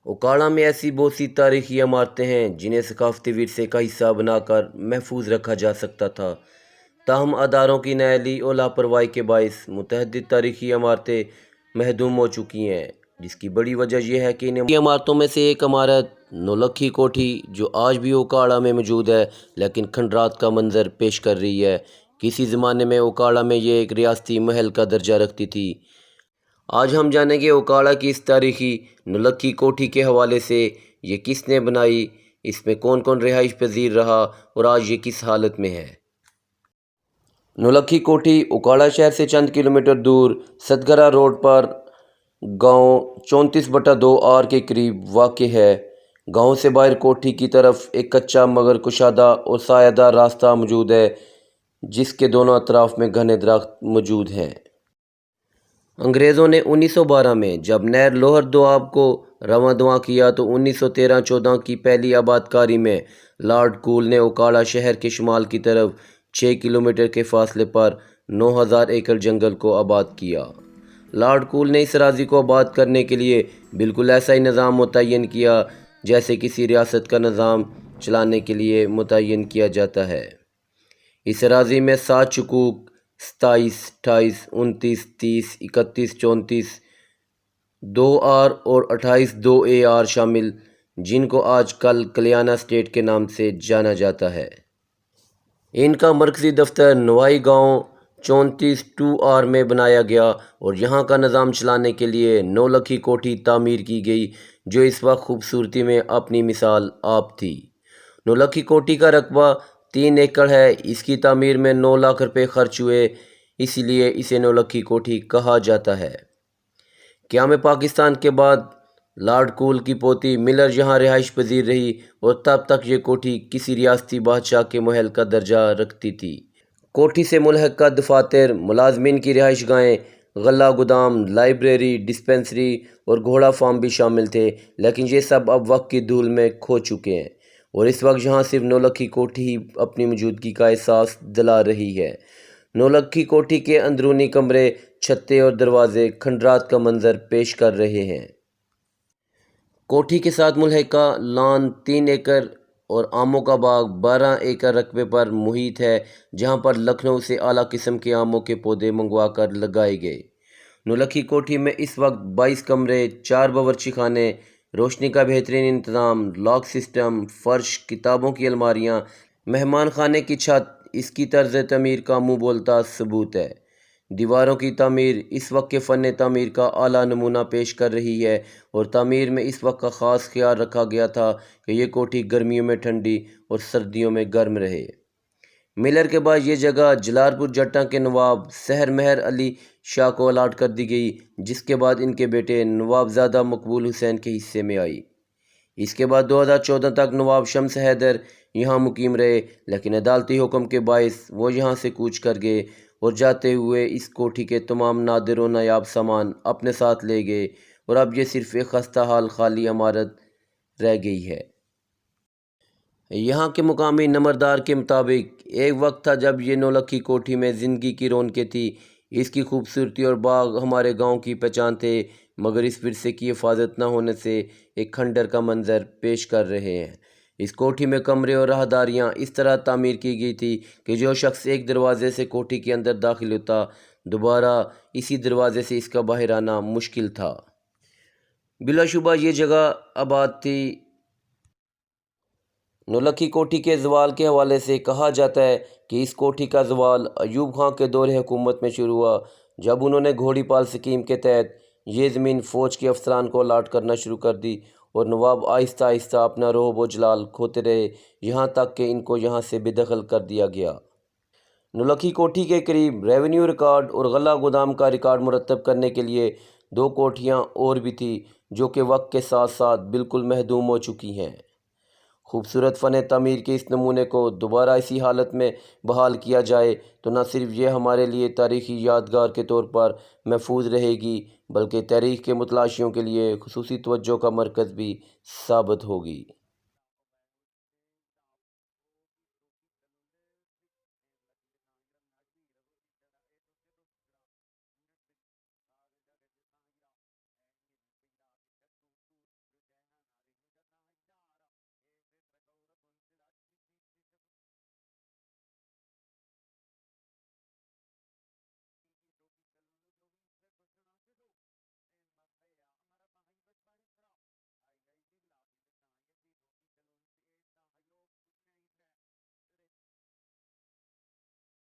اوکاڑا میں ایسی بہت سی تاریخی عمارتیں ہیں جنہیں ثقافتی ورثے کا حصہ بنا کر محفوظ رکھا جا سکتا تھا، تاہم اداروں کی نااہلی اور لاپرواہی کے باعث متعدد تاریخی عمارتیں محدوم ہو چکی ہیں، جس کی بڑی وجہ یہ ہے کہ ان عمارتوں میں سے ایک عمارت نولکھی کوٹھی، جو آج بھی اوکاڑا میں موجود ہے لیکن کھنڈرات کا منظر پیش کر رہی ہے، کسی زمانے میں اوکاڑا میں یہ ایک ریاستی محل کا درجہ رکھتی تھی۔ آج ہم جانیں گے اوکاڑا کی اس تاریخی نولکھی کوٹھی کے حوالے سے، یہ کس نے بنائی، اس میں کون کون رہائش پذیر رہا اور آج یہ کس حالت میں ہے۔ نولکھی کوٹھی اوکاڑا شہر سے چند کلومیٹر دور ستگرہ روڈ پر گاؤں 34/2 آر کے قریب واقع ہے۔ گاؤں سے باہر کوٹھی کی طرف ایک کچا مگر کشادہ اور سایہ دار راستہ موجود ہے، جس کے دونوں اطراف میں گھنے درخت موجود ہیں۔ انگریزوں نے 1912 میں جب نہر لوہر دوآب کو رواں دواں کیا تو 1913-14 کی پہلی آباد کاری میں لارڈ کول نے اوکاڑا شہر کے شمال کی طرف 6 کلومیٹر کے فاصلے پر 9000 ایکڑ جنگل کو آباد کیا۔ لارڈ کول نے اس اراضی کو آباد کرنے کے لیے بالکل ایسا ہی نظام متعین کیا جیسے کسی ریاست کا نظام چلانے کے لیے متعین کیا جاتا ہے۔ اس اراضی میں 7 چکوک 27، 28، 29، 30، 31، 34، 2 آر اور 28 2A آر شامل، جن کو آج کل کلیانہ اسٹیٹ کے نام سے جانا جاتا ہے۔ ان کا مرکزی دفتر نوائی گاؤں 34 2 آر میں بنایا گیا اور یہاں کا نظام چلانے کے لیے نولکھی کوٹھی تعمیر کی گئی، جو اس وقت خوبصورتی میں اپنی مثال آپ تھی۔ نولکھی کوٹھی کا رقبہ 3 ایکڑ ہے۔ اس کی تعمیر میں 9 لاکھ روپے خرچ ہوئے، اسی لیے اسے نولکھی کوٹھی کہا جاتا ہے۔ قیام پاکستان کے بعد لارڈ کول کی پوتی ملر یہاں رہائش پذیر رہی اور تب تک یہ کوٹھی کسی ریاستی بادشاہ کے محل کا درجہ رکھتی تھی۔ کوٹھی سے ملحقہ دفاتر، ملازمین کی رہائش گاہیں، غلہ گودام، لائبریری، ڈسپنسری اور گھوڑا فارم بھی شامل تھے، لیکن یہ سب اب وقت کی دھول میں کھو چکے ہیں اور اس وقت یہاں صرف نولکھی کوٹھی ہی اپنی موجودگی کا احساس دلا رہی ہے۔ نولکھی کوٹھی کے اندرونی کمرے، چھتیں اور دروازے کھنڈرات کا منظر پیش کر رہے ہیں۔ کوٹھی کے ساتھ ملحقہ لان 3 ایکڑ اور آموں کا باغ 12 ایکڑ رقبے پر محیط ہے، جہاں پر لکھنؤ سے اعلیٰ قسم کے آموں کے پودے منگوا کر لگائے گئے۔ نولکھی کوٹھی میں اس وقت 22 کمرے، 4 باورچی خانے، روشنی کا بہترین انتظام، لاک سسٹم، فرش، کتابوں کی الماریاں، مہمان خانے کی چھت اس کی طرز تعمیر کا منہ بولتا ثبوت ہے۔ دیواروں کی تعمیر اس وقت کے فن تعمیر کا اعلیٰ نمونہ پیش کر رہی ہے اور تعمیر میں اس وقت کا خاص خیال رکھا گیا تھا کہ یہ کوٹھی گرمیوں میں ٹھنڈی اور سردیوں میں گرم رہے۔ ملر کے بعد یہ جگہ جلال پور جٹاں کے نواب سحر مہر علی شاہ کو الاٹ کر دی گئی، جس کے بعد ان کے بیٹے نوابزادہ مقبول حسین کے حصے میں آئی۔ اس کے بعد 2014 تک نواب شمس حیدر یہاں مقیم رہے، لیکن عدالتی حکم کے باعث وہ یہاں سے کوچ کر گئے اور جاتے ہوئے اس کوٹھی کے تمام نادر و نایاب سامان اپنے ساتھ لے گئے اور اب یہ صرف ایک خستہ حال خالی عمارت رہ گئی ہے۔ یہاں کے مقامی نمبردار کے مطابق ایک وقت تھا جب یہ نولکھی کوٹھی میں زندگی کی رونقیں تھی۔ اس کی خوبصورتی اور باغ ہمارے گاؤں کی پہچان تھے، مگر اس ورثے کی حفاظت نہ ہونے سے ایک کھنڈر کا منظر پیش کر رہے ہیں۔ اس کوٹھی میں کمرے اور راہداریاں اس طرح تعمیر کی گئی تھی کہ جو شخص ایک دروازے سے کوٹھی کے اندر داخل ہوتا، دوبارہ اسی دروازے سے اس کا باہر آنا مشکل تھا۔ بلا شبہ یہ جگہ آباد تھی۔ نولکھی کوٹھی کے زوال کے حوالے سے کہا جاتا ہے کہ اس کوٹھی کا زوال ایوب خان کے دور حکومت میں شروع ہوا، جب انہوں نے گھوڑی پال اسکیم کے تحت یہ زمین فوج کے افسران کو الاٹ کرنا شروع کر دی اور نواب آہستہ آہستہ اپنا رعب و جلال کھوتے رہے، یہاں تک کہ ان کو یہاں سے بے دخل کر دیا گیا۔ نولکھی کوٹھی کے قریب ریونیو ریکارڈ اور غلہ گودام کا ریکارڈ مرتب کرنے کے لیے 2 کوٹھیاں اور بھی تھیں، جو کہ وقت کے ساتھ ساتھ بالکل محدوم ہو چکی ہیں۔ خوبصورت فن تعمیر کے اس نمونے کو دوبارہ اسی حالت میں بحال کیا جائے تو نہ صرف یہ ہمارے لیے تاریخی یادگار کے طور پر محفوظ رہے گی، بلکہ تاریخ کے متلاشیوں کے لیے خصوصی توجہ کا مرکز بھی ثابت ہوگی۔